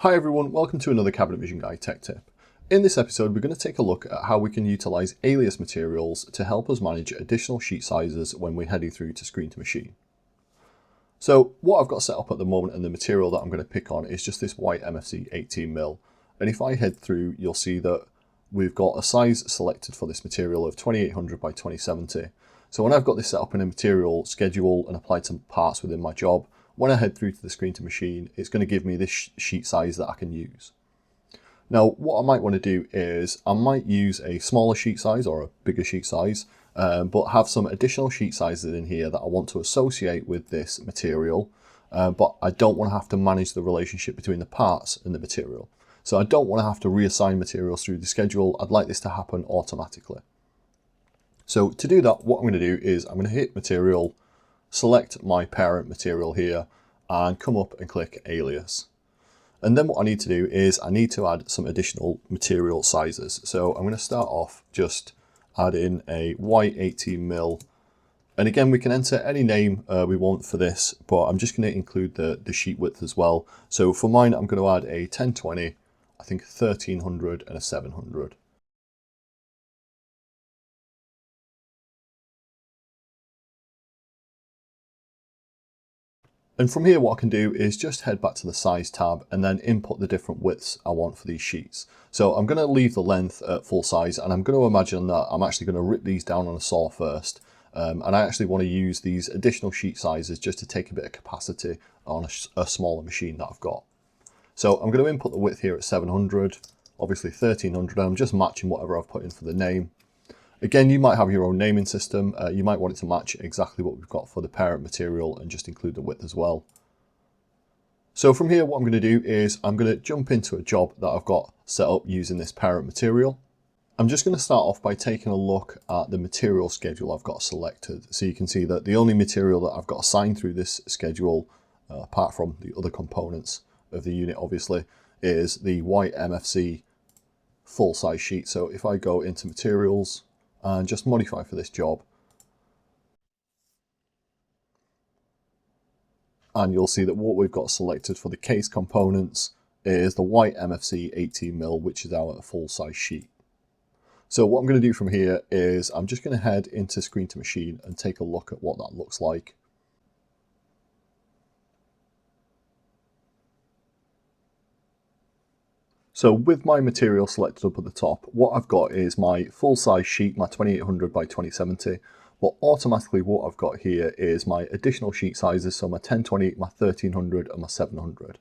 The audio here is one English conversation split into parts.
Hi everyone, welcome to another Cabinet Vision Guy tech tip. In this episode we're going to take a look at how we can utilise alias materials to help us manage additional sheet sizes when we're heading through to screen to machine. So what I've got set up at the moment and the material that I'm going to pick on is just this white MFC 18mm, and if I head through you'll see that we've got a size selected for this material of 2800 by 2070. So when I've got this set up in a material schedule and applied some parts within my job, when I head through to the screen to machine, it's going to give me this sheet size that I can use. Now, what I might want to do is I might use a smaller sheet size or a bigger sheet size, but have some additional sheet sizes in here that I want to associate with this material, but I don't want to have to manage the relationship between the parts and the material. So I don't want to have to reassign materials through the schedule. I'd like this to happen automatically. So to do that, what I'm going to do is I'm going to hit Material, select my parent material here and come up and click Alias. And then what I need to do is I need to add some additional material sizes. So I'm going to start off just add in a white 18mm. And again, we can enter any name we want for this, but I'm just going to include the sheet width as well. So for mine, I'm going to add a 1020, I think 1300 and a 700. And from here what I can do is just head back to the size tab and then input the different widths I want for these sheets. So I'm going to leave the length at full size, and I'm going to imagine that I'm actually going to rip these down on a saw first. And I actually want to use these additional sheet sizes just to take a bit of capacity on a smaller machine that I've got. So I'm going to input the width here at 700, obviously 1300, and I'm just matching whatever I've put in for the name. Again, you might have your own naming system. You might want it to match exactly what we've got for the parent material and just include the width as well. So from here, what I'm going to do is I'm going to jump into a job that I've got set up using this parent material. I'm just going to start off by taking a look at the material schedule I've got selected. So you can see that the only material that I've got assigned through this schedule, apart from the other components of the unit obviously, is the white MFC full size sheet. So if I go into materials and just modify for this job, and you'll see that what we've got selected for the case components is the white MFC 18mm, which is our full size sheet. So what I'm going to do from here is I'm just going to head into screen to machine and take a look at what that looks like. So with my material selected up at the top, what I've got is my full size sheet, my 2800 by 2070, but automatically what I've got here is my additional sheet sizes, so my 1020, my 1300 and my 700.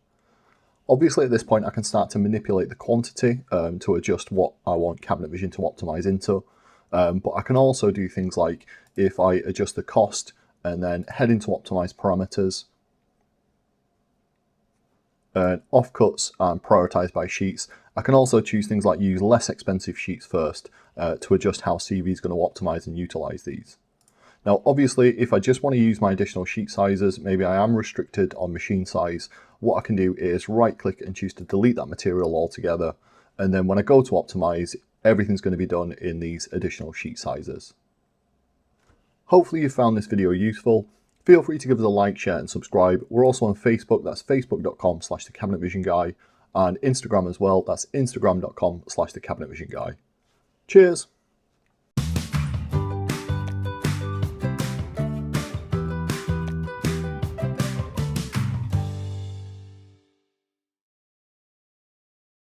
Obviously at this point I can start to manipulate the quantity to adjust what I want Cabinet Vision to optimize into, but I can also do things like if I adjust the cost and then head into optimize parameters, offcuts and prioritize by sheets. I can also choose things like use less expensive sheets first to adjust how CV is going to optimize and utilize these. Now obviously if I just want to use my additional sheet sizes, maybe I am restricted on machine size, what I can do is right click and choose to delete that material altogether, and then when I go to optimize, everything's going to be done in these additional sheet sizes. Hopefully you found this video useful. Feel free to give us a like, share and subscribe. We're also on Facebook, that's facebook.com/thecabinetvisionguy, and Instagram as well, that's instagram.com/thecabinetvisionguy. Cheers!